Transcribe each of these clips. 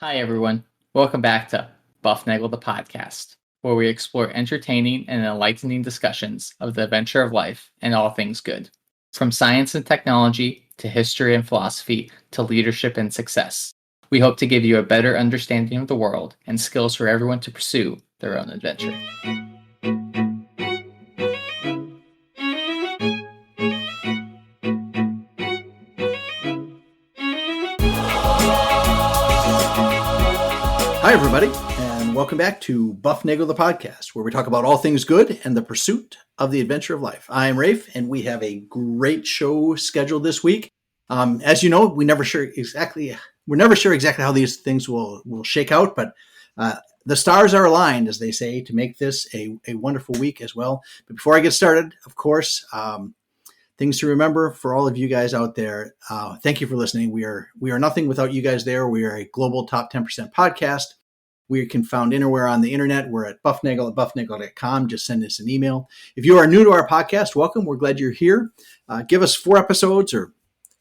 Hi, everyone. Welcome back to Bufnagle the podcast, where we explore entertaining and enlightening discussions of the adventure of life and all things good. From science and technology to history and philosophy to leadership and success. We hope to give you a better understanding of the world and skills for everyone to pursue their own adventure. Hi, everybody, and welcome back to Bufnagle the podcast, where we talk about all things good and the pursuit of the adventure of life. I am Rafe, and we have a great show scheduled this week. As you know, we're never sure exactly how these things will shake out, but the stars are aligned, as they say, to make this a wonderful week as well. But before I get started, of course, things to remember for all of you guys out there. Thank you for listening. We are nothing without you guys there. We are a global top 10% podcast. We can found anywhere on the internet. We're at bufnagle@bufnagle.com. Just send us an email. If you are new to our podcast, welcome. We're glad you're here. Give us 4 episodes or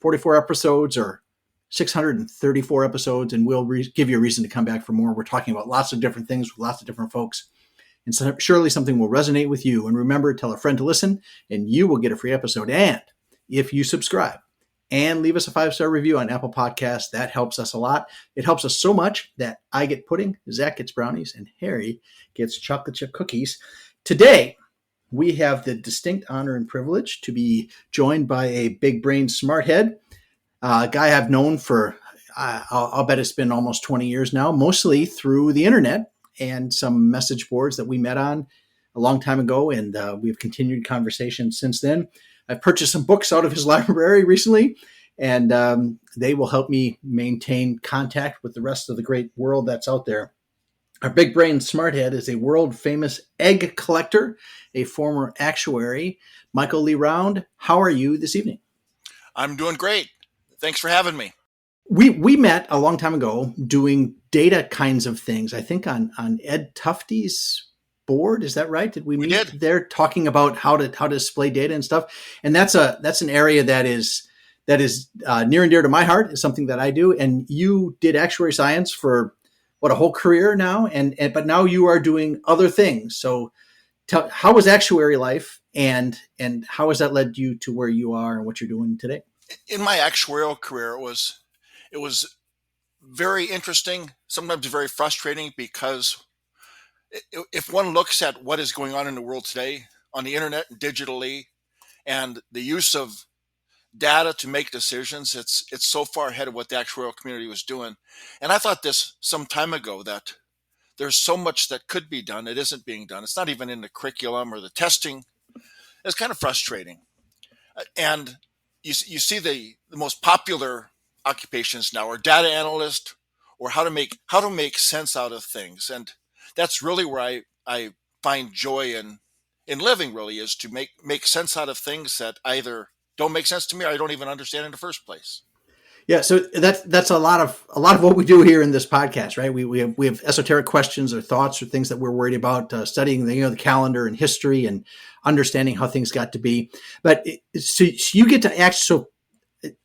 44 episodes or 634 episodes, and we'll give you a reason to come back for more. We're talking about lots of different things with lots of different folks. And so surely something will resonate with you. And remember, tell a friend to listen, and you will get a free episode. And if you subscribe and leave us a 5-star review on Apple Podcasts, that helps us a lot. It helps us so much that I get pudding, Zach gets brownies, and Harry gets chocolate chip cookies. Today, we have the distinct honor and privilege to be joined by a big brain smart head, a guy I've known for, I'll bet it's been almost 20 years now, mostly through the internet and some message boards that we met on a long time ago, and we've continued conversation since then. I've purchased some books out of his library recently, and they will help me maintain contact with the rest of the great world that's out there. Our big brain smarthead is a world-famous egg collector, a former actuary. Michael Lee Round, how are you this evening? I'm doing great. Thanks for having me. We met a long time ago doing data kinds of things, I think on Ed Tufte's board. Is that right? Did we meet there talking about how to display data and stuff? And that's an area that is near and dear to my heart. Is something that I do. And you did actuary science for a whole career now, but now you are doing other things. So how was actuary life, and how has that led you to where you are and what you're doing today? In my actuarial career, it was very interesting, sometimes very frustrating, because if one looks at what is going on in the world today on the internet and digitally, and the use of data to make decisions, it's so far ahead of what the actuarial community was doing. And I thought this some time ago, that there's so much that could be done. It isn't being done. It's not even in the curriculum or the testing. It's kind of frustrating. And you see the most popular occupations now are data analyst, or how to make sense out of things. And that's really where I find joy in living, really, is to make sense out of things that either don't make sense to me or I don't even understand in the first place. Yeah, so that's a lot of what we do here in this podcast, right? We have esoteric questions or thoughts or things that we're worried about, studying the calendar and history and understanding how things got to be. But so you get to act. So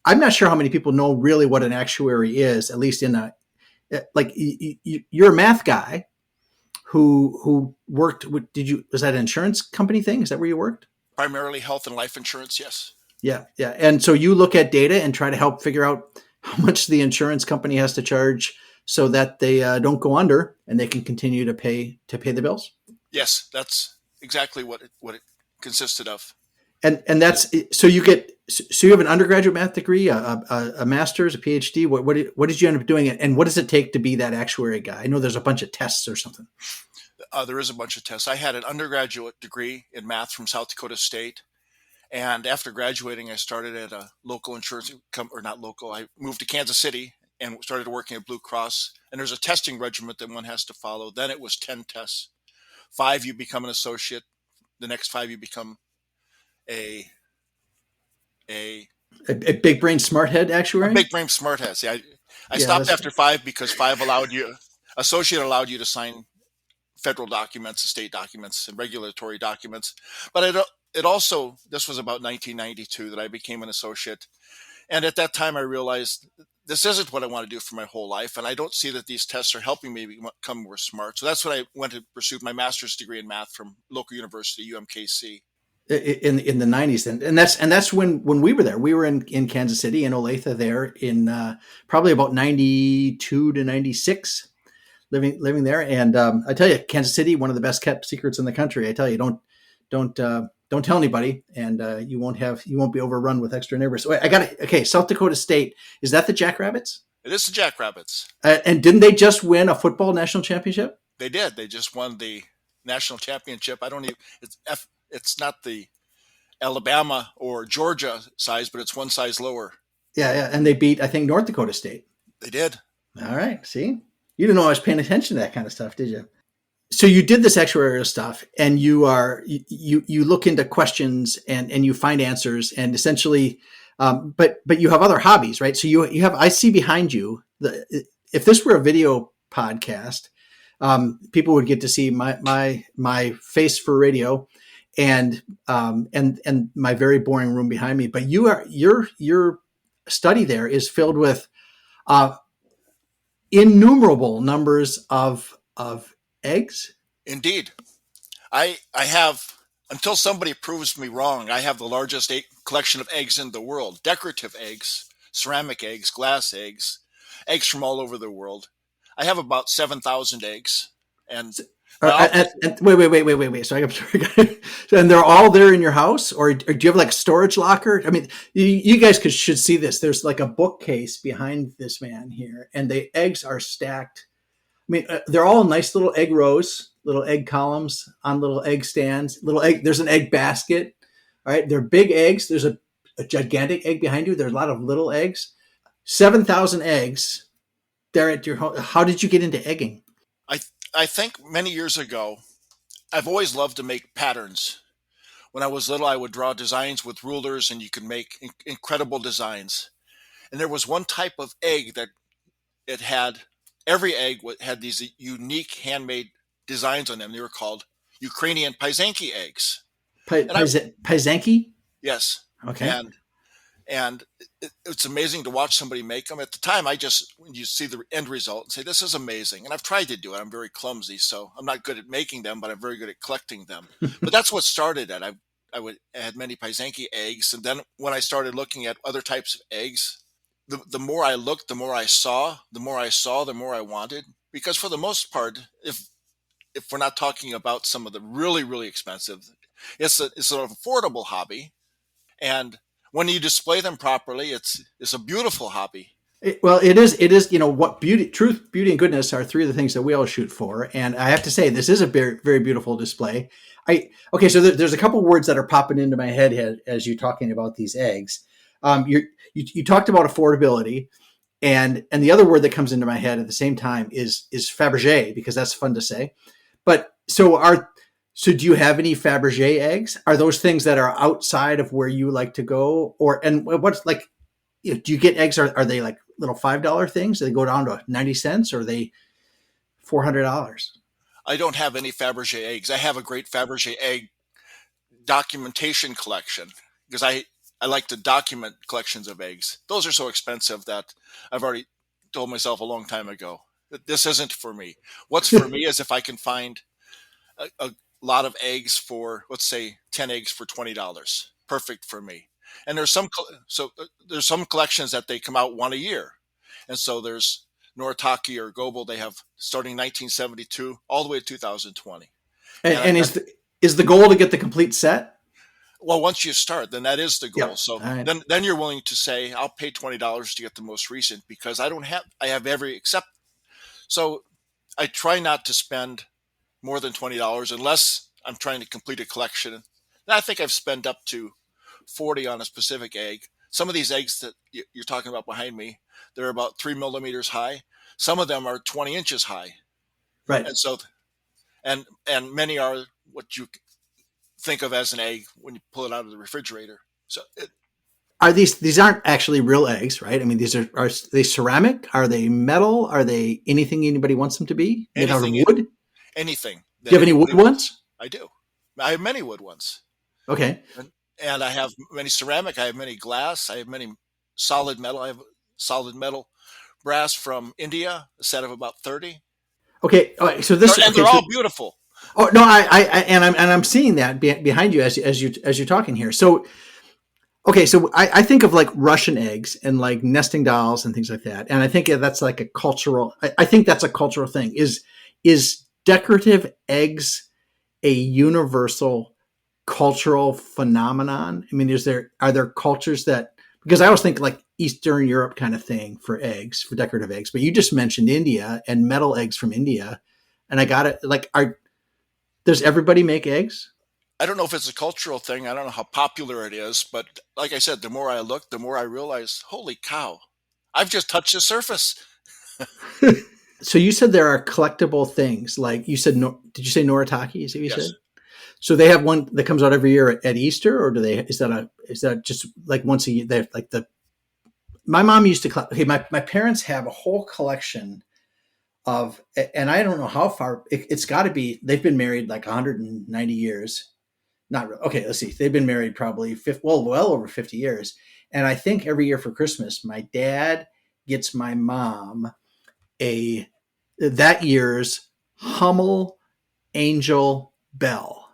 I'm not sure how many people know really what an actuary is, at least in you're a math guy who worked with. Was that an insurance company thing? Is that where you worked? Primarily health and life insurance, yes. Yeah. And so you look at data and try to help figure out how much the insurance company has to charge so that they don't go under and they can continue to pay the bills. Yes, that's exactly what it consisted of. And that's so you have an undergraduate math degree, a master's, a PhD. What did you end up doing, and what does it take to be that actuary guy? I know there's a bunch of tests or something. There is a bunch of tests. I had an undergraduate degree in math from South Dakota State. And after graduating, I started at a local insurance company, or not local. I moved to Kansas City and started working at Blue Cross. And there's a testing regiment that one has to follow. Then it was 10 tests. 5, you become an associate. The next 5, you become a big brain smart head actuary? A big brain smart head. See, I stopped after 5 because 5 associate allowed you to sign federal documents, state documents, and regulatory documents. But it also, this was about 1992 that I became an associate. And at that time, I realized this isn't what I want to do for my whole life, and I don't see that these tests are helping me become more smart. So that's when I went to pursue my master's degree in math from local university, UMKC. In the 90s, and that's when we were there. We were in Kansas City, in Olathe, there in probably about 92 to 96, living there. And I tell you, Kansas City, one of the best kept secrets in the country. I tell you, don't tell anybody, and you won't be overrun with extra neighbors. So I got it. Okay, South Dakota State, is that the Jackrabbits? It is the Jackrabbits. And didn't they just win a football national championship? They did. They just won the national championship. I don't even. It's not the Alabama or Georgia size, but it's one size lower. Yeah, and they beat, I think, North Dakota State. They did. All right. See, you didn't know I was paying attention to that kind of stuff, did you? So you did this actuarial stuff, and you look into questions and you find answers, and essentially, but you have other hobbies, right? So you have, I see behind you, if this were a video podcast, people would get to see my face for radio, and my very boring room behind me. But your study there is filled with innumerable numbers of eggs. Indeed. I have, until somebody proves me wrong, I have the largest collection of eggs in the world. Decorative eggs, ceramic eggs, glass eggs, eggs from all over the world. I have about 7,000 eggs. And wait. So and they're all there in your house, or do you have like a storage locker? I mean, you guys should see this. There's like a bookcase behind this man here, and the eggs are stacked. I mean, they're all nice little egg rows, little egg columns on little egg stands, there's an egg basket. All right. They're big eggs. There's a gigantic egg behind you. There's a lot of little eggs, 7,000 eggs there at your home. How did you get into egging? I think many years ago, I've always loved to make patterns. When I was little, I would draw designs with rulers, and you could make incredible designs. And there was one type of egg that every egg had these unique handmade designs on them. They were called Ukrainian Pysanky eggs. Pysanky? Yes. Okay. And it's amazing to watch somebody make them. At the time, when you see the end result and say, this is amazing. And I've tried to do it. I'm very clumsy, so I'm not good at making them, but I'm very good at collecting them. But that's what started it. I had many Pysanky eggs. And then when I started looking at other types of eggs, the more I looked, the more I saw, the more I wanted. Because for the most part, if we're not talking about some of the really, really expensive, it's an affordable hobby. And when you display them properly, it's a beautiful hobby. It is. What truth, beauty, and goodness are three of the things that we all shoot for. And I have to say, this is a very, very beautiful display. So there's a couple words that are popping into my head as you're talking about these eggs. You talked about affordability, and the other word that comes into my head at the same time is Fabergé, because that's fun to say. But so do you have any Fabergé eggs? Are those things that are outside of where you like to go? And what's like, do you get eggs? Are they like little $5 things? Do they go down to 90 cents, or are they $400? I don't have any Fabergé eggs. I have a great Fabergé egg documentation collection, because I like to document collections of eggs. Those are so expensive that I've already told myself a long time ago that this isn't for me. What's for me is if I can find a lot of eggs for, let's say, 10 eggs for $20. Perfect for me. And there's some collections that they come out one a year. And so there's Noritake or Goebel, they have starting 1972 all the way to 2020. And is the goal to get the complete set? Well, once you start, then that is the goal. Yep. So right. then you're willing to say, I'll pay $20 to get the most recent, because I have every except. So I try not to spend more than $20 unless I'm trying to complete a collection. And I think I've spent up to $40 on a specific egg. Some of these eggs that you're talking about behind me, they're about 3 millimeters high. Some of them are 20 inches high. Right. And so, and many are what you think of as an egg when you pull it out of the refrigerator. So are these aren't actually real eggs, right? I mean, are they ceramic? Are they metal? Are they anything anybody wants them to be? Made out of wood? Anything. Do you have any wood ones? I do. I have many wood ones. Okay. And I have many ceramic. I have many glass. I have many solid metal. I have solid metal brass from India, a set of about 30. Okay, all right, so this And okay, they're so all beautiful. oh no, I'm seeing that behind you as you're talking here. So okay, so I think of like Russian eggs and like nesting dolls and things like that, and I think that's like a cultural. I think that's a cultural thing. Is decorative eggs a universal cultural phenomenon? I mean, are there cultures that, because I always think like Eastern Europe kind of thing for eggs, for decorative eggs, but you just mentioned India and metal eggs from India, and I got it. Like, does everybody make eggs? I don't know if it's a cultural thing. I don't know how popular it is, but like I said, the more I look, the more I realize, holy cow, I've just touched the surface. So you said there are collectible things, like you said. Did you say Noritake? Is that what you said? Yes. So they have one that comes out every year at Easter, or do they? Is that just like once a year? They have like the. My mom used to collect. Okay, my parents have a whole collection of, and I don't know how far. It's got to be. They've been married like 190 years. Not really. Okay. Let's see. They've been married probably well over 50 years, and I think every year for Christmas, my dad gets my mom a that year's Hummel Angel Bell.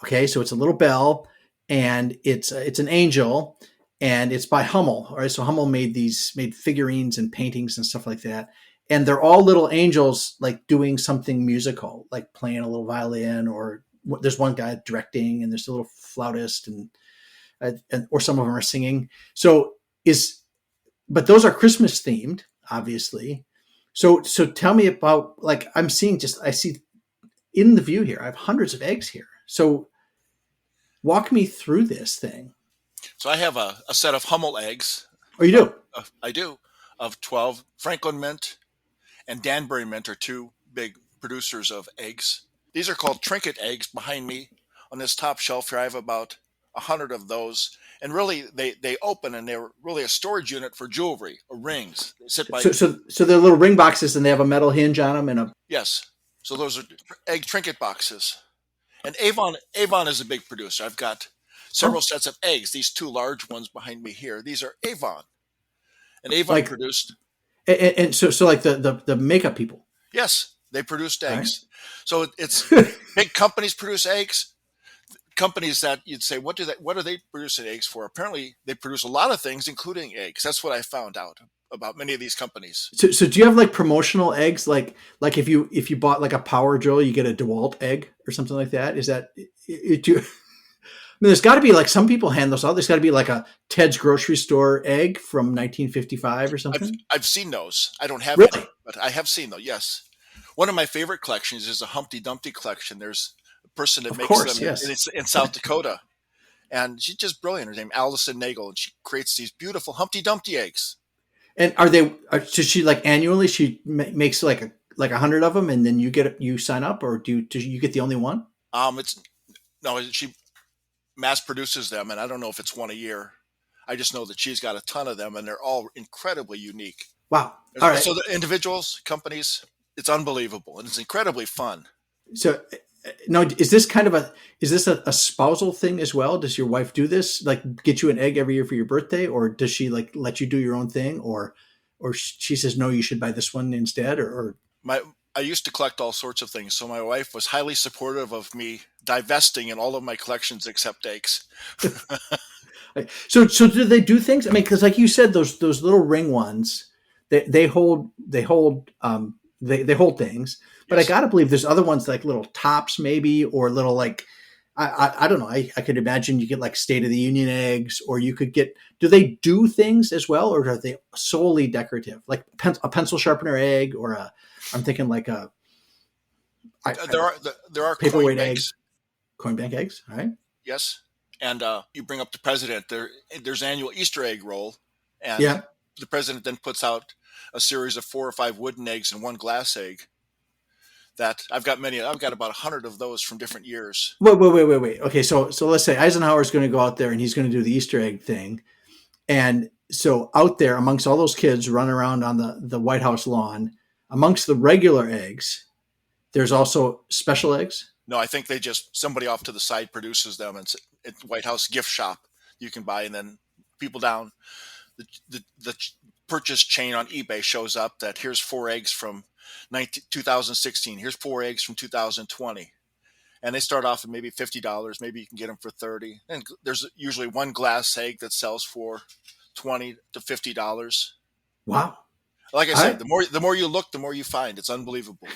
Okay, so it's a little bell, and it's an angel, and it's by Hummel. All right, so Hummel made figurines and paintings and stuff like that, and they're all little angels like doing something musical, like playing a little violin, or there's one guy directing, and there's a little flautist, and or some of them are singing. So is but those are Christmas themed, obviously. So tell me about, like, I see in the view here, I have hundreds of eggs here. So walk me through this thing. So I have a set of Hummel eggs. Oh, you do? I do, of 12. Franklin mint and Danbury mint are two big producers of eggs. These are called trinket eggs behind me. On this top shelf here, I have about 100 of those. And really, they open, and they're really a storage unit for jewelry or rings. They sit by, So they're little ring boxes, and they have a metal hinge on them, and a yes. So those are egg trinket boxes. And Avon is a big producer. I've got several oh, sets of eggs. These two large ones behind me here. These are Avon. And Avon like produced, and so like the makeup people. yes, they produced All right. eggs. So it's big companies produce eggs. Companies that you'd say, what are they producing eggs for? Apparently they produce a lot of things, including eggs. That's what I found out about many of these companies. So do you have like promotional eggs, like if you bought like a power drill, you get a DeWalt egg or something like that? Is that do you, I mean, there's got to be like, some people hand those out. There's got to be like a Ted's grocery store egg from 1955 or something. I've seen those. I don't have any, Really? but I have seen those. Yes. One of my favorite collections is a Humpty Dumpty collection. There's a person that Of makes course, them yes. in South Dakota, and she's just brilliant. Her name Allison Nagel, and she creates these beautiful Humpty Dumpty eggs. And does she like annually she makes like 100 of them, and then you sign up, or do you get the only one? It's no, she mass produces them, and I don't know if it's one a year. I just know that she's got a ton of them, and they're all incredibly unique. Wow. All right. So the individuals, companies, it's unbelievable, and it's incredibly fun. So now, is this a spousal thing as well? Does your wife do this? Like, get you an egg every year for your birthday, or does she like let you do your own thing, or she says no, you should buy this one instead, or My I used to collect all sorts of things, so my wife was highly supportive of me divesting in all of my collections except eggs. so do they do things? I mean, because like you said, those little ring ones, they hold things, but I Yes. gotta believe there's other ones like little tops maybe, or little like I don't know. I could imagine you get like State of the Union eggs, or you could get. Do they do things as well, or are they solely decorative? Like a pencil sharpener egg, or I'm thinking like I don't know, There are coin paperweight egg, banks. coin bank eggs. All right. Yes, and you bring up the president. There's annual Easter egg roll, and Yeah. the president then puts out a series of 4 or 5 wooden eggs and one glass egg. That I've got many. I've got about 100 of those from different years. Wait. Okay, so let's say Eisenhower's going to go out there and he's going to do the Easter egg thing, and so out there amongst all those kids running around on the White House lawn, amongst the regular eggs, there's also special eggs. No, I think they just somebody off to the side produces them, and it's White House gift shop you can buy, and then people down the purchase chain on eBay shows up that here's 4 eggs from 2016. Here's 4 eggs from 2020. And they start off at maybe $50. Maybe you can get them for 30. And there's usually one glass egg that sells for $20 to $50. Wow. Like I said, the more you look, the more you find. It's unbelievable.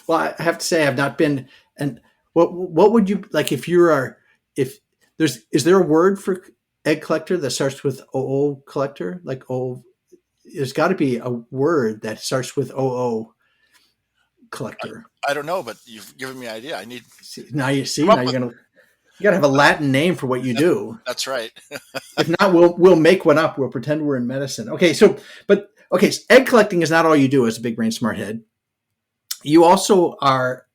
Well, I have to say, I've not been. And what would you like if you are is there a word for egg collector that starts with OO collector? Like there's got to be a word that starts with OO collector. I don't know, but you've given me an idea. I need now you gotta have a Latin name for what you do. That's right. If not, we'll make one up. We'll pretend we're in medicine. Okay, so egg collecting is not all you do as a big brain smart head. You also are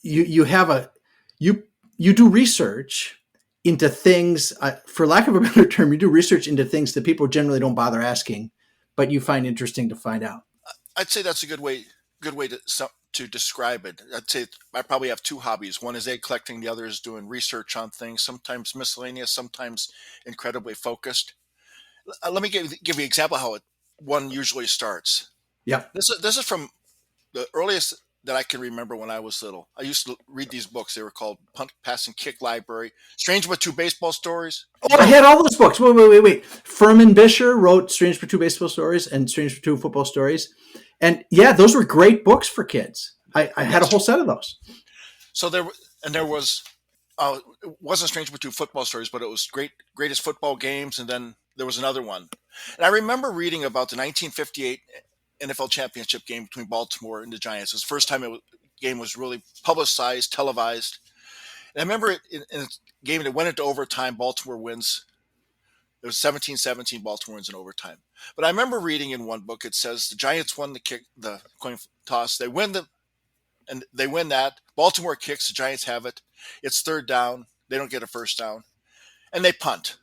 you do research into things, for lack of a better term, you do research into things that people generally don't bother asking, but you find interesting to find out. I'd say that's a good way to describe it. I'd say I probably have two hobbies. One is egg collecting. The other is doing research on things, sometimes miscellaneous, sometimes incredibly focused. Let me give you an example how one usually starts. Yeah. This is from the earliest that I can remember when I was little. I used to read these books. They were called Punt, Pass, and Kick Library. Strange but True Baseball Stories. Oh, I had all those books. Wait. Furman Bisher wrote Strange but True Baseball Stories and Strange but True Football Stories. And yeah, those were great books for kids. I had a whole set of those. So there was, it wasn't Strange but True Football Stories, but it was greatest football games. And then there was another one. And I remember reading about the 1958 NFL championship game between Baltimore and the Giants. It was the first time the game was really publicized, televised. And I remember it in a game that went into overtime. Baltimore wins. It was 17-17. Baltimore wins in overtime. But I remember reading in one book, it says the Giants won the coin toss. They win that. Baltimore kicks. The Giants have it. It's third down. They don't get a first down. And they punt.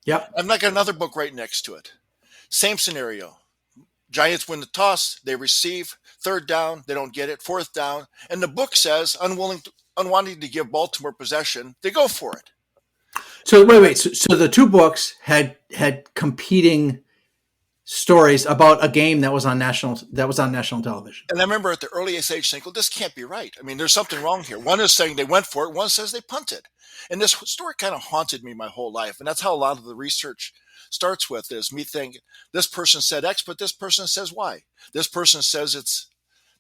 Yep. I've got another book right next to it. Same scenario. Giants win the toss. They receive. Third down. They don't get it. Fourth down. And the book says, unwanting to give Baltimore possession, they go for it. So wait. So the two books had competing stories about a game that was on national television. And I remember at the earliest age thinking, well, this can't be right. I mean, there's something wrong here. One is saying they went for it. One says they punted. And this story kind of haunted me my whole life. And that's how a lot of the research starts with, is me thinking this person said X, but this person says Y. This person says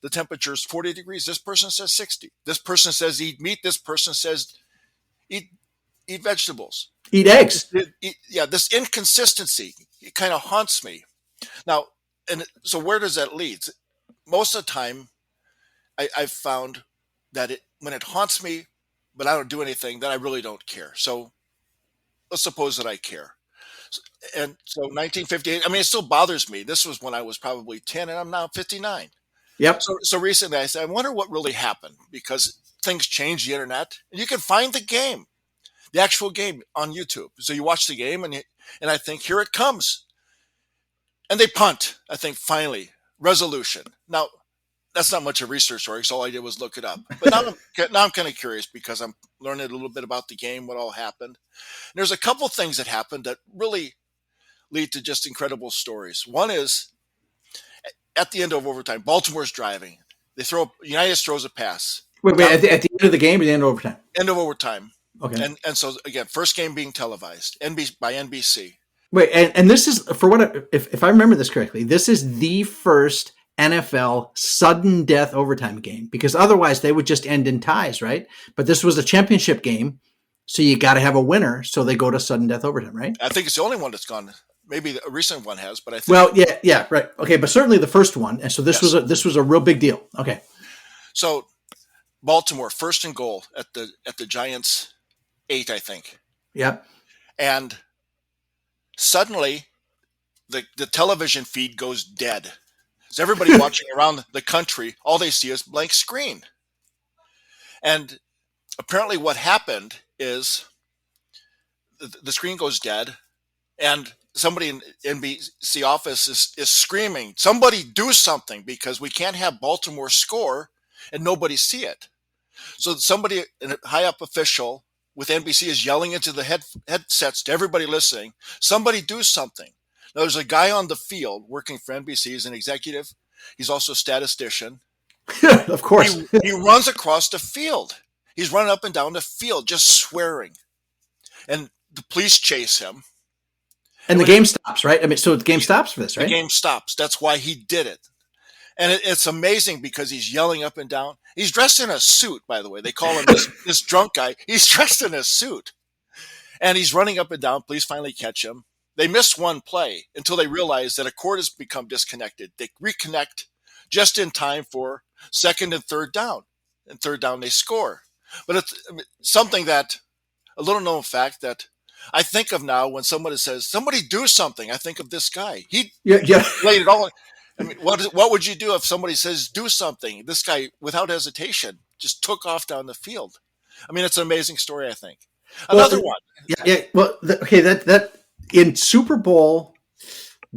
the temperature is 40 degrees. This person says 60. This person says eat meat. This person says eat vegetables. Eat eggs. This inconsistency, it kind of haunts me. Now, and so where does that lead? Most of the time, I've found that when it haunts me, but I don't do anything, then I really don't care. So let's suppose that I care. And so 1958, I mean, it still bothers me. This was when I was probably 10 and I'm now 59. Yep. So recently I said, I wonder what really happened, because things change the internet and you can find the actual game on YouTube. So you watch the game and I think, here it comes. And they punt. I think finally, resolution. Now, that's not much of a research story, because all I did was look it up. But now I'm kind of curious, because I'm learning a little bit about the game, what all happened. And there's a couple things that happened that really lead to just incredible stories. One is, at the end of overtime, Baltimore's driving. United throws a pass. Wait, at the end of the game or the end of overtime? End of overtime. Okay. And so, again, first game being televised by NBC. Wait, and this is, for what, if I remember this correctly, this is the first NFL sudden death overtime game, because otherwise they would just end in ties, right? But this was a championship game, so you got to have a winner, so they go to sudden death overtime, right? I think it's the only one that's gone. Maybe a recent one has, but I think. Well, yeah, right. Okay, but certainly the first one, and so this was a real big deal. Okay. So, Baltimore first and goal at the Giants 8, I think. Yep. And suddenly, the television feed goes dead. So everybody watching around the country, all they see is blank screen. And apparently what happened is the screen goes dead, and somebody in NBC office is screaming, somebody do something, because we can't have Baltimore score and nobody see it. So somebody, a high up official, with NBC is yelling into the headsets to everybody listening, somebody do something. Now, there's a guy on the field working for NBC. He's an executive. He's also a statistician. Of course. He runs across the field. He's running up and down the field just swearing. And the police chase him. And the game stops, right? I mean, so the game stops for this, right? The game stops. That's why he did it. And it's amazing because he's yelling up and down. He's dressed in a suit, by the way. They call him this drunk guy. He's dressed in a suit. And he's running up and down. Police finally catch him. They miss one play until they realize that a cord has become disconnected. They reconnect just in time for second and third down. And third down, they score. But it's something that, a little known fact that I think of now when somebody says, somebody do something. I think of this guy. He laid it all. I mean, what would you do if somebody says, do something? This guy, without hesitation, just took off down the field. I mean, it's an amazing story, I think. Another one. Yeah. Well, okay, that in Super Bowl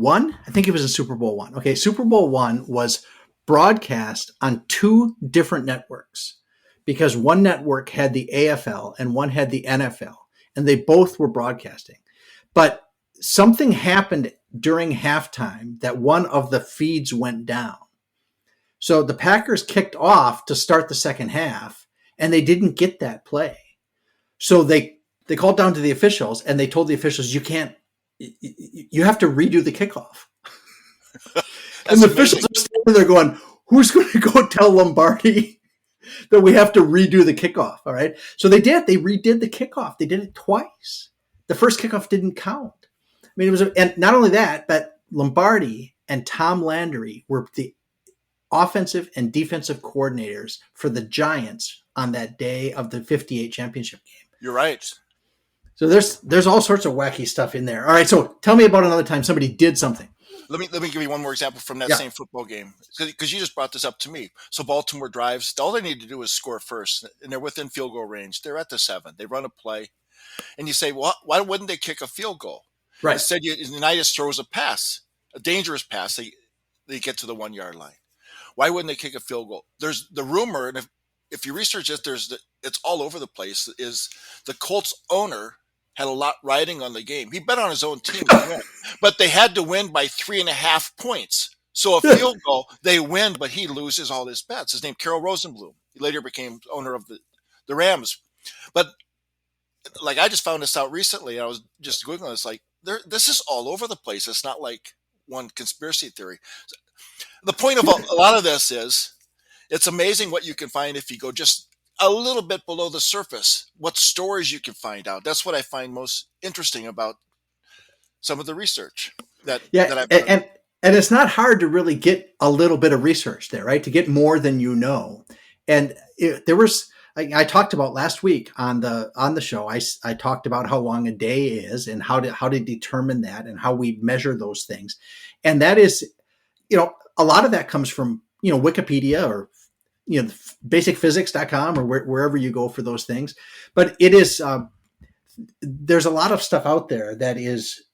I, I think it was in Super Bowl I. Okay, Super Bowl I was broadcast on two different networks because one network had the AFL and one had the NFL, and they both were broadcasting. But something happened during halftime that one of the feeds went down. So the Packers kicked off to start the second half, and they didn't get that play. So they called down to the officials, and they told the officials, you have to redo the kickoff. And the officials are standing there going, who's going to go tell Lombardi that we have to redo the kickoff? All right. So they did. They redid the kickoff. They did it twice. The first kickoff didn't count. I mean, and not only that, but Lombardi and Tom Landry were the offensive and defensive coordinators for the Giants on that day of the 58 championship game. You're right. So there's all sorts of wacky stuff in there. All right. So tell me about another time somebody did something. Let me give you one more example from that same football game, because you just brought this up to me. So Baltimore drives. All they need to do is score first, and they're within field goal range. They're at the 7. They run a play, and you say, well, why wouldn't they kick a field goal? Right. Instead, Unitas throws a pass, a dangerous pass. They get to the 1 yard line. Why wouldn't they kick a field goal? There's the rumor, and if you research it, it's all over the place. Is the Colts owner had a lot riding on the game. He bet on his own team to win, but they had to win by 3.5 points. So a field goal, they win, but he loses all his bets. His name, Carol Rosenblum. He later became owner of the Rams. But like, I just found this out recently. I was just Googling this. Like, this is all over the place. It's not like one conspiracy theory. The point of a lot of this is it's amazing what you can find if you go just a little bit below the surface, what stories you can find out. That's what I find most interesting about some of the research that I've done. And it's not hard to really get a little bit of research there, right? To get more than you know. And there was, I talked about last week on the show, I talked about how long a day is and how to determine that and how we measure those things. And that is, a lot of that comes from, Wikipedia or, basicphysics.com or wherever you go for those things. But it is, there's a lot of stuff out there that is,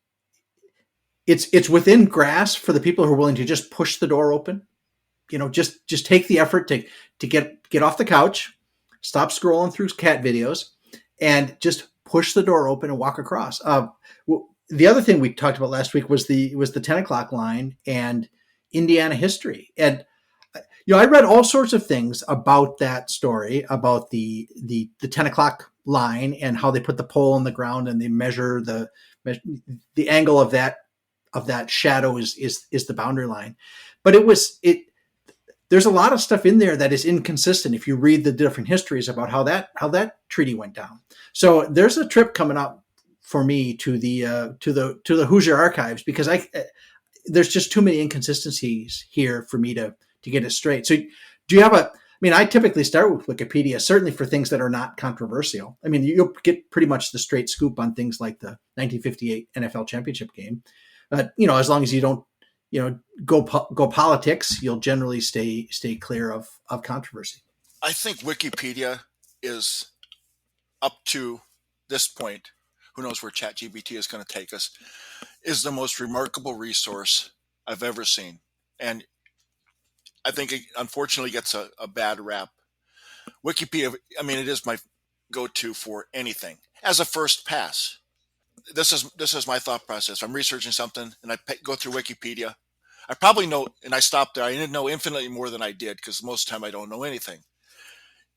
it's within grasp for the people who are willing to just push the door open, just take the effort to get off the couch, stop scrolling through cat videos, and just push the door open and walk across. The other thing we talked about last week was the 10 o'clock line and Indiana history. And I read all sorts of things about that story, about the 10 o'clock line and how they put the pole on the ground and they measure the angle of that shadow is the boundary line. But there's a lot of stuff in there that is inconsistent if you read the different histories about how that treaty went down. So there's a trip coming up for me to the Hoosier archives because there's just too many inconsistencies here for me to get it straight. So do you have I typically start with Wikipedia, certainly for things that are not controversial. I mean, you'll get pretty much the straight scoop on things like the 1958 NFL championship game. But, as long as you don't, go politics, you'll generally stay clear of controversy. I think Wikipedia is, up to this point, who knows where ChatGPT is going to take us, is the most remarkable resource I've ever seen. And I think it unfortunately gets a bad rap. Wikipedia, it is go to for anything as a first pass. This is my thought process. If I'm researching something and I go through Wikipedia, I probably know, and I stopped there. I didn't know infinitely more than I did because most of the time I don't know anything.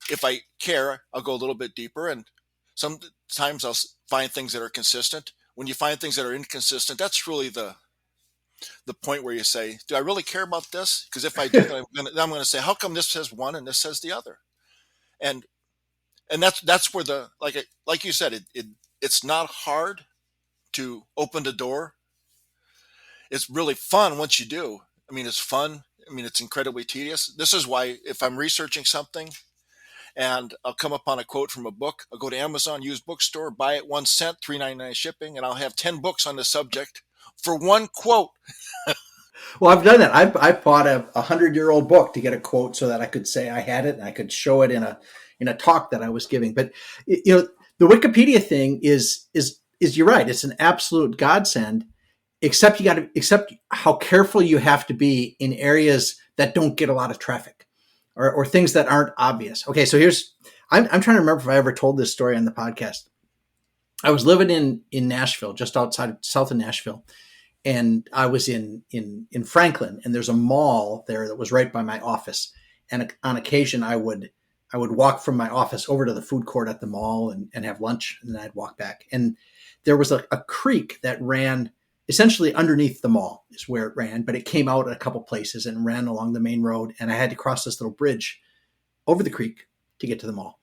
If I care, I'll go a little bit deeper, and sometimes I'll find things that are consistent. When you find things that are inconsistent, that's really the point where you say, "Do I really care about this?" Because if I do, then I'm going to say, "How come this says one and this says the other?" And that's where like you said, it's not hard to open the door. It's really fun once you do. I mean, it's fun. I mean, it's incredibly tedious. This is why if I'm researching something and I'll come upon a quote from a book, I'll go to Amazon used bookstore, buy it 1 cent, $3.99 shipping, and I'll have 10 books on the subject for one quote. Well, I've done that. I've bought a 100-year-old book to get a quote so that I could say I had it and I could show it in a talk that I was giving. But the Wikipedia thing is you're right. It's an absolute godsend. Except you got to accept how careful you have to be in areas that don't get a lot of traffic, or things that aren't obvious. Okay, so I'm trying to remember if I ever told this story on the podcast. I was living in Nashville, just south of Nashville, and I was in Franklin, and there's a mall there that was right by my office. And on occasion, I would walk from my office over to the food court at the mall and have lunch, and then I'd walk back. And there was a creek that ran essentially underneath the mall is where it ran, but it came out at a couple places and ran along the main road. And I had to cross this little bridge over the creek to get to the mall.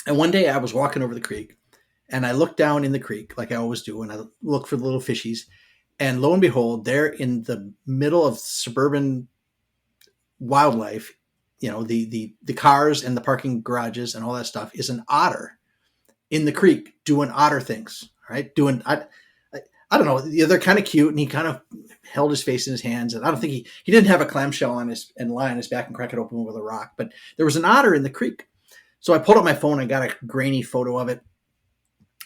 And one day I was walking over the creek and I looked down in the creek like I always do. And I look for the little fishies, and lo and behold, there in the middle of suburban wildlife, the cars and the parking garages and all that stuff, is an otter in the creek doing otter things, right? I don't know. They're kind of cute, and he kind of held his face in his hands. And I don't think he didn't have a clamshell on and lie on his back and crack it open with a rock. But there was an otter in the creek. So I pulled up my phone and got a grainy photo of it.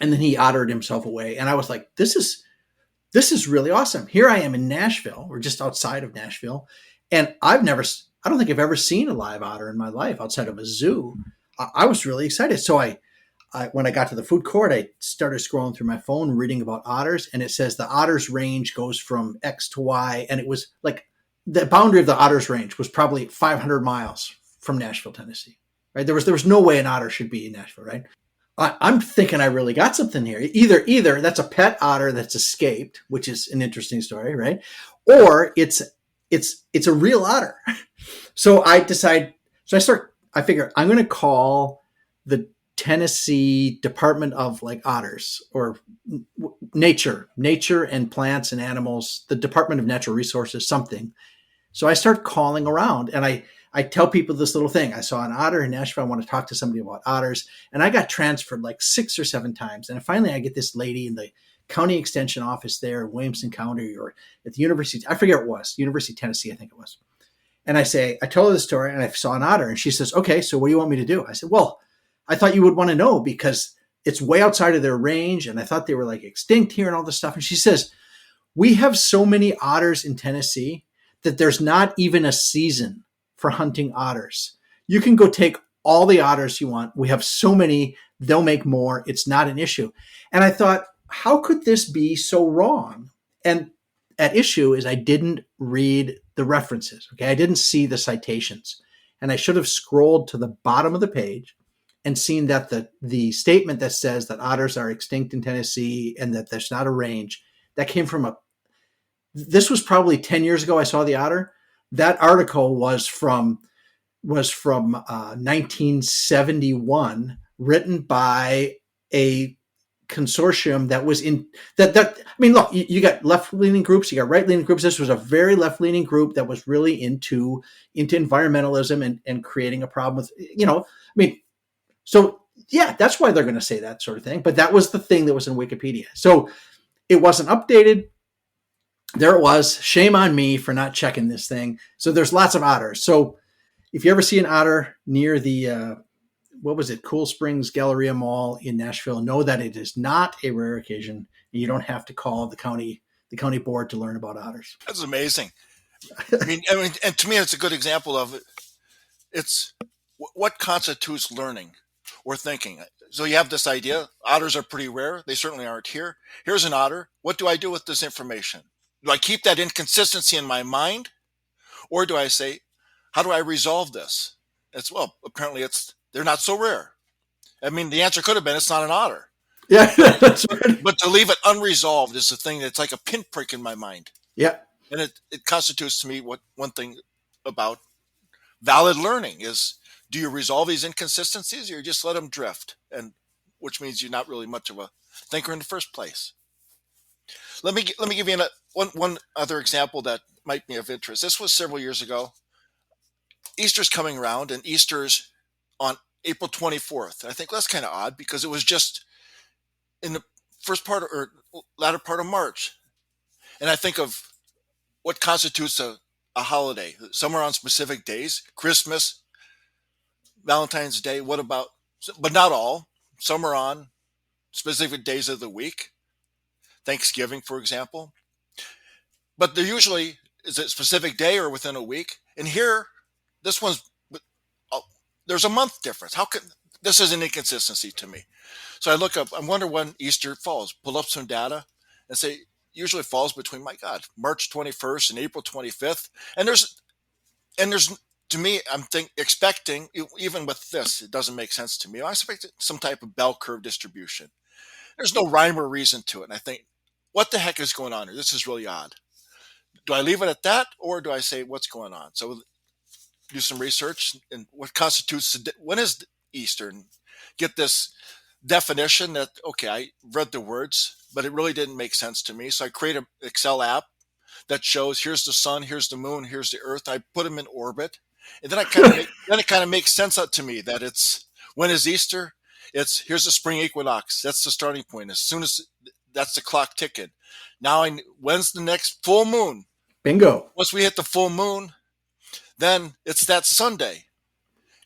And then he ottered himself away. And I was like, this is really awesome. Here I am in Nashville, or just outside of Nashville. And I don't think I've ever seen a live otter in my life outside of a zoo. I was really excited. So when I got to the food court, I started scrolling through my phone, reading about otters, and it says the otters range goes from X to Y. And it was like the boundary of the otters range was probably 500 miles from Nashville, Tennessee, right? There was no way an otter should be in Nashville, right? I'm thinking I really got something here. Either that's a pet otter that's escaped, which is an interesting story, right? Or it's a real otter. So I figure I'm going to call the Tennessee Department of Otters, or nature and plants and animals, the Department of Natural Resources, something. So I start calling around, and I tell people this little thing. I saw an otter in Nashville. I want to talk to somebody about otters. And I got transferred 6 or 7 times. And finally I get this lady in the county extension office there in Williamson County, or at the university. I forget what it was, University of Tennessee, I think it was. And I tell her the story, and I saw an otter, and she says, okay, so what do you want me to do? I said, well, I thought you would want to know because it's way outside of their range. And I thought they were extinct here and all this stuff. And she says, we have so many otters in Tennessee that there's not even a season for hunting otters. You can go take all the otters you want. We have so many, they'll make more. It's not an issue. And I thought, how could this be so wrong? And at issue is I didn't read the references. Okay. I didn't see the citations, and I should have scrolled to the bottom of the page and seen that the statement that says that otters are extinct in Tennessee and that there's not a range, that came from this was probably 10 years ago I saw the otter. That article was from 1971, written by a consortium that was in that. I mean, look, you got left-leaning groups, you got right-leaning groups. This was a very left-leaning group that was really into environmentalism and creating a problem with, I mean, so yeah, that's why they're going to say that sort of thing. But that was the thing that was in Wikipedia. So it wasn't updated. There it was. Shame on me for not checking this thing. So there's lots of otters. So if you ever see an otter near the, Cool Springs Galleria Mall in Nashville, know that it is not a rare occasion. You don't have to call the county board to learn about otters. That's amazing. I mean, and to me, it's a good example of it. It's what constitutes learning or thinking. So you have this idea. Otters are pretty rare. They certainly aren't here. Here's an otter. What do I do with this information? Do I keep that inconsistency in my mind? Or do I say, how do I resolve this? It's, well, apparently they're not so rare. I mean, the answer could have been, it's not an otter. Yeah, that's right. But to leave it unresolved is the thing that's like a pinprick in my mind. Yeah. And it constitutes to me what one thing about valid learning is, do you resolve these inconsistencies or you just let them drift? And which means you're not really much of a thinker in the first place. Let me give you one other example that might be of interest. This was several years ago. Easter's coming around, and Easter's on April 24th. I think that's kind of odd because it was just in the first part or latter part of March. And I think of what constitutes a holiday. Some are on specific days, Christmas, Valentine's Day. What about, but not all. Some are on specific days of the week, Thanksgiving, for example. But they're usually, is it a specific day or within a week? And here, this one's, there's a month difference. How can, this is an inconsistency to me. So I look up, I wonder when Easter falls, pull up some data and say, usually falls between, my God, March 21st and April 25th. And there's, to me, I'm expecting, even with this, it doesn't make sense to me. I expect some type of bell curve distribution. There's no rhyme or reason to it. And I think, what the heck is going on here? This is really odd. Do I leave it at that, or do I say, what's going on? So do some research and what constitutes, when is Easter? And get this definition that, okay, I read the words, but it really didn't make sense to me. So I create an Excel app that shows, here's the sun, here's the moon, here's the earth. I put them in orbit. And then it kind of makes sense to me that it's, when is Easter? It's, here's the spring equinox. That's the starting point. As soon as that's the clock ticking. Now, when's the next full moon? Bingo. Once we hit the full moon, then it's that Sunday.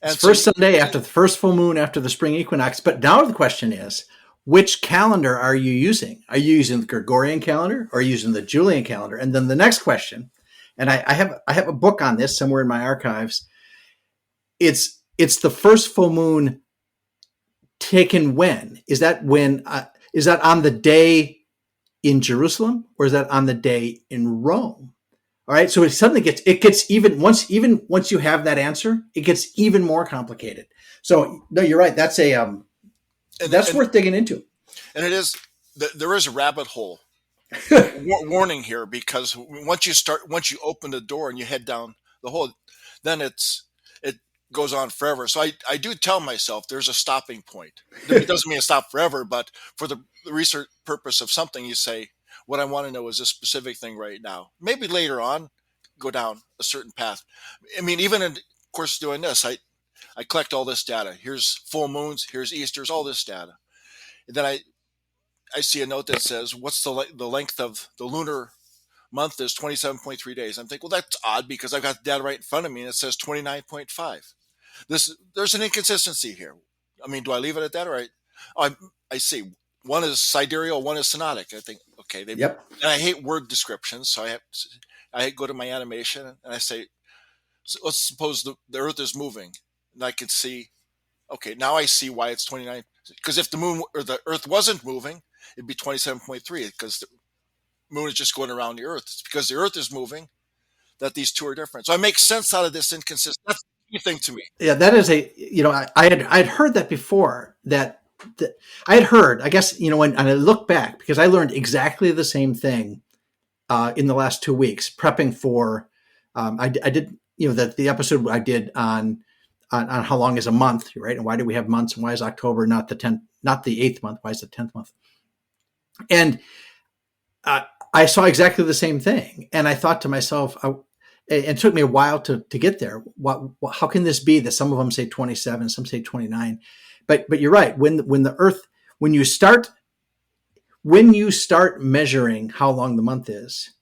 And it's first Sunday after the first full moon after the spring equinox. But now the question is, which calendar are you using? Are you using the Gregorian calendar or are you using the Julian calendar? And then the next question, and I have a book on this somewhere in my archives. It's the first full moon taken when? Is that on the day in Jerusalem or is that on the day in Rome? All right. So it suddenly gets even once you have that answer, it gets even more complicated. So no, you're right. That's that's worth digging into. And it is, there is a rabbit hole warning here, because once you open the door and you head down the hole, then it goes on forever. So I do tell myself there's a stopping point. It doesn't mean it stop forever, but for the research purpose of something, you say, what I want to know is this specific thing right now. Maybe later on, go down a certain path. I mean, even in, of course, doing this, I collect all this data. Here's full moons, here's Easters, all this data. And then I see a note that says, what's the length of the lunar month is 27.3 days. I'm thinking, well, that's odd because I've got the data right in front of me and it says 29.5. There's an inconsistency here. I mean, do I leave it at that, or I see one is sidereal, one is synodic. I think, okay, yep. And I hate word descriptions, so I go to my animation and I say, so let's suppose the Earth is moving, and I can see, okay, now I see why it's 29. Because if the moon or the Earth wasn't moving, it'd be 27.3, because the moon is just going around the Earth. It's because the Earth is moving that these two are different. So I make sense out of this inconsistency. That's the key thing to me. Yeah, that is I had heard that before. That I had heard, I guess, when I look back, because I learned exactly the same thing in the last 2 weeks, prepping for, I did, the episode I did on how long is a month, right? And why do we have months, and why is October not the 10th, not the 8th month? Why is the 10th month? And I saw exactly the same thing. And I thought to myself, it took me a while to get there. How can this be that some of them say 27, some say 29? But you're right. When the Earth, when you start measuring how long the month is,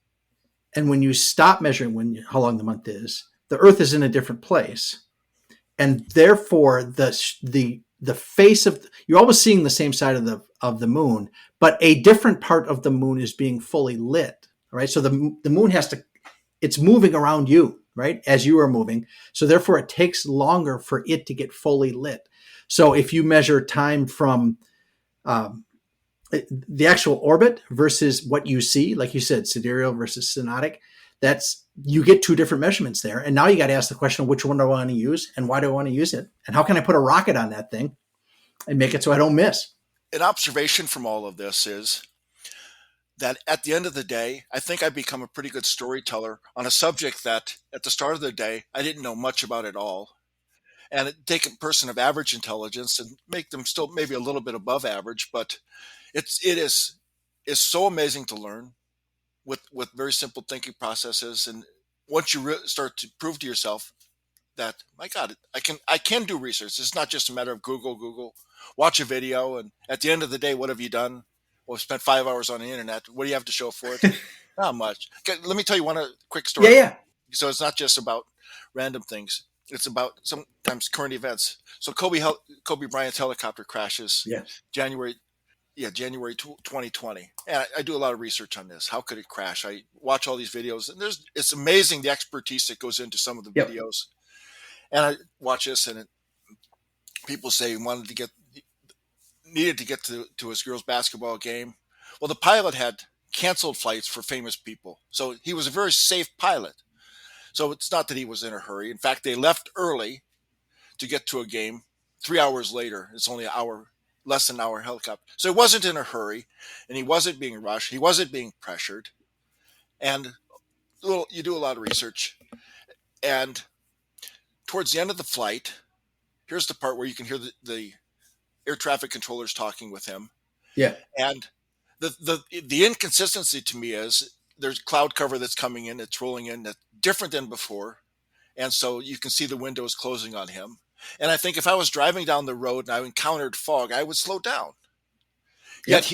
and when you stop measuring how long the month is, the Earth is in a different place, and therefore the face of, you're always seeing the same side of the moon, but a different part of the moon is being fully lit. Right. So the moon it's moving around you, right, as you are moving. So therefore, it takes longer for it to get fully lit. So if you measure time from um, the actual orbit versus what you see, like you said, sidereal versus synodic, that's you get two different measurements there. And now you got to ask the question, which one do I want to use and why do I want to use it? And how can I put a rocket on that thing and make it so I don't miss? An observation from all of this is that at the end of the day, I think I've become a pretty good storyteller on a subject that at the start of the day, I didn't know much about at all. And take a person of average intelligence and make them still maybe a little bit above average, but it is so amazing to learn with very simple thinking processes. And once you start to prove to yourself that, my God, I can do research. It's not just a matter of Google, watch a video, and at the end of the day, what have you done? Well, spent 5 hours on the internet. What do you have to show for it? Not much. Okay, let me tell you one quick story. Yeah. So it's not just about random things. It's about sometimes current events. So Kobe Bryant's helicopter crashes Yeah. January 2020. And I do a lot of research on this. How could it crash? I watch all these videos, and it's amazing the expertise that goes into some of the Yep. videos. And I watch this, and people say he needed to get to his girls' basketball game. Well, the pilot had canceled flights for famous people, so he was a very safe pilot. So it's not that he was in a hurry. In fact, they left early to get to a game. 3 hours later, it's only less than an hour helicopter. So he wasn't in a hurry, and he wasn't being rushed. He wasn't being pressured. And you do a lot of research. And towards the end of the flight, here's the part where you can hear the air traffic controllers talking with him. Yeah. And the inconsistency to me is there's cloud cover that's coming in, it's rolling in, that's different than before. And so you can see the windows closing on him. And I think if I was driving down the road and I encountered fog, I would slow down. Yep.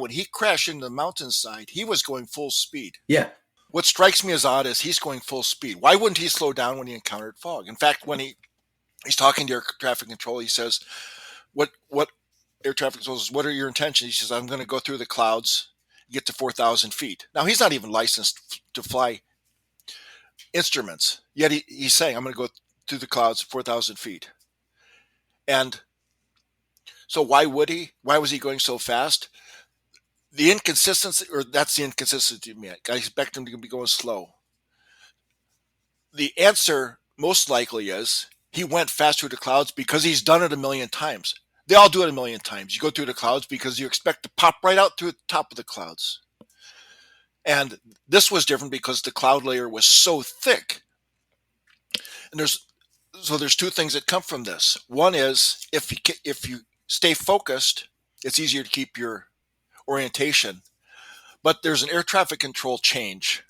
When he crashed into the mountainside, he was going full speed. Yeah. What strikes me as odd is he's going full speed. Why wouldn't he slow down when he encountered fog? In fact, when he's talking to air traffic control, he says, what air traffic control says, what are your intentions? He says, I'm going to go through the clouds, get to 4,000 feet. Now, he's not even licensed to fly instruments, yet he's saying, I'm going to go through the clouds 4,000 feet. And so why would he? Why was he going so fast? The inconsistency, or that's the inconsistency to me. I expect him to be going slow. The answer most likely is he went fast through the clouds because he's done it a million times. They all do it a million times. You go through the clouds because you expect to pop right out through the top of the clouds. And this was different because the cloud layer was so thick. And there's two things that come from this. One is if you stay focused, it's easier to keep your orientation. But there's an air traffic control change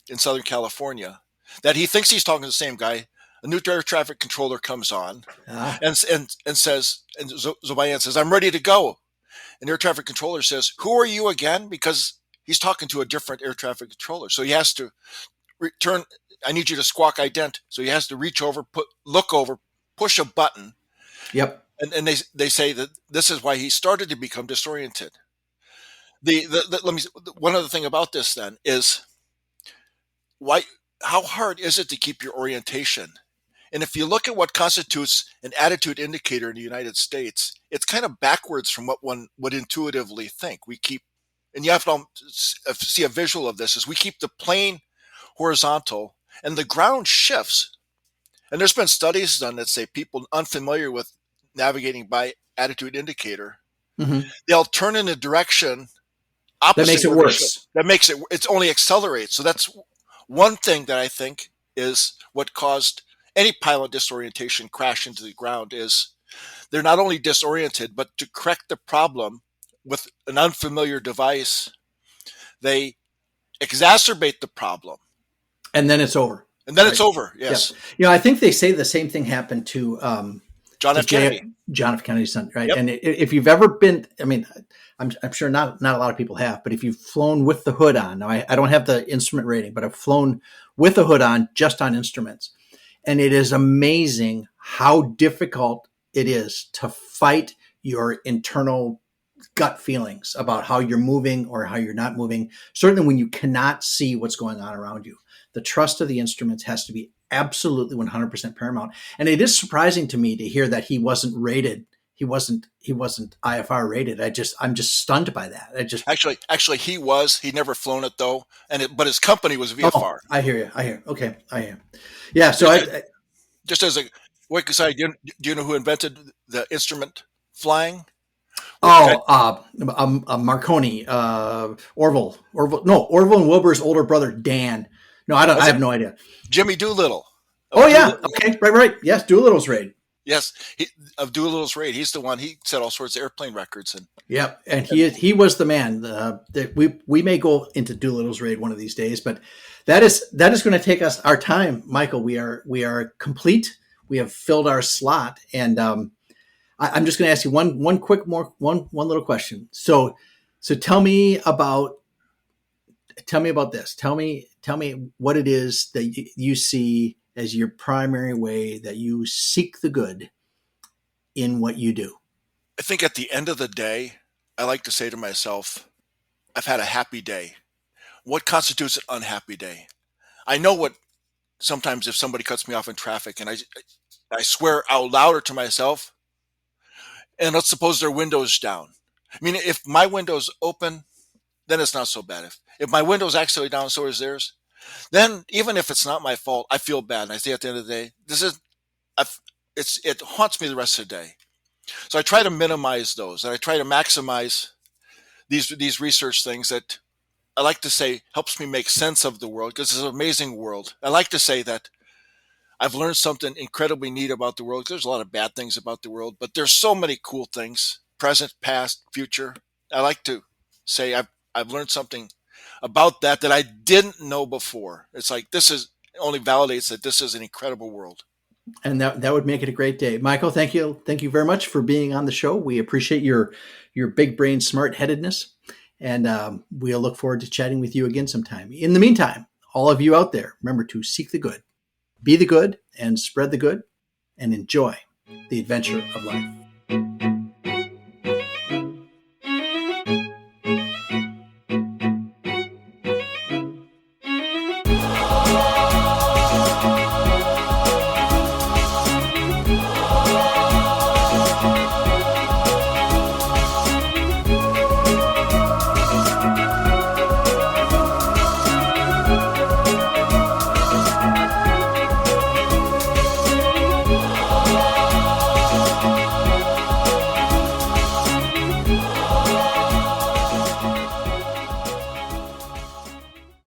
in Southern California that he thinks he's talking to the same guy. A new air traffic controller comes on and says, and Zobayan says, I'm ready to go. And air traffic controller says, who are you again? Because he's talking to a different air traffic controller. So he has to return, I need you to squawk ident. So he has to reach over, look over, push a button. Yep. And they say that this is why he started to become disoriented. One other thing about this then is how hard is it to keep your orientation? And if you look at what constitutes an attitude indicator in the United States, it's kind of backwards from what one would intuitively think. And you have to see a visual of this, is we keep the plane horizontal and the ground shifts. And there's been studies done that say people unfamiliar with navigating by attitude indicator, they'll turn in a direction opposite. That makes it worse. It only accelerates. So that's one thing that I think is what caused any pilot disorientation crash into the ground, is they're not only disoriented, but to correct the problem with an unfamiliar device, they exacerbate the problem. And then it's over. It's over. Yes. Yep. I think they say the same thing happened to John F. Kennedy. John F. Kennedy's son, right? Yep. And if you've ever been, I'm sure not a lot of people have, but if you've flown with the hood on, now I don't have the instrument rating, but I've flown with the hood on, just on instruments. And it is amazing how difficult it is to fight your internal gut feelings about how you're moving or how you're not moving. Certainly when you cannot see what's going on around you. The trust of the instruments has to be absolutely 100% paramount. And it is surprising to me to hear that he wasn't rated. He wasn't IFR rated. I'm just stunned by that. Actually, he never flown it though, but his company was Oh, VFR. I hear you. Okay, I hear. Yeah. So Just as a quick aside, do you know who invented the instrument flying? Marconi, Orville and Wilbur's older brother, Dan. No, I don't. I have no idea. Jimmy Doolittle. Oh yeah. Okay. Right. Yes. Doolittle's raid. Yes, of Doolittle's raid. He's the one. He set all sorts of airplane records. And he was the man. We may go into Doolittle's raid one of these days, but that is going to take us our time, Michael. We are complete. We have filled our slot, and I'm just going to ask you one little question. So tell me about this. Tell me what it is that you see as your primary way that you seek the good in what you do. I think at the end of the day, I like to say to myself, I've had a happy day. What constitutes an unhappy day? I know what sometimes if somebody cuts me off in traffic and I swear out louder to myself, and let's suppose their window's down. I mean, if my window's open, then it's not so bad. If my window's actually down, so is theirs. Then even if it's not my fault, I feel bad. And I say at the end of the day, it haunts me the rest of the day. So I try to minimize those, and I try to maximize these research things that I like to say helps me make sense of the world, because it's an amazing world. I like to say that I've learned something incredibly neat about the world. There's a lot of bad things about the world, but there's so many cool things, present, past, future. I like to say I've learned something about that I didn't know before. It's like only validates that this is an incredible world. And that would make it a great day. Michael, thank you very much for being on the show. We appreciate your big brain smart headedness, and we'll look forward to chatting with you again sometime. In the meantime, all of you out there, remember to seek the good, be the good, and spread the good, and enjoy the adventure of life.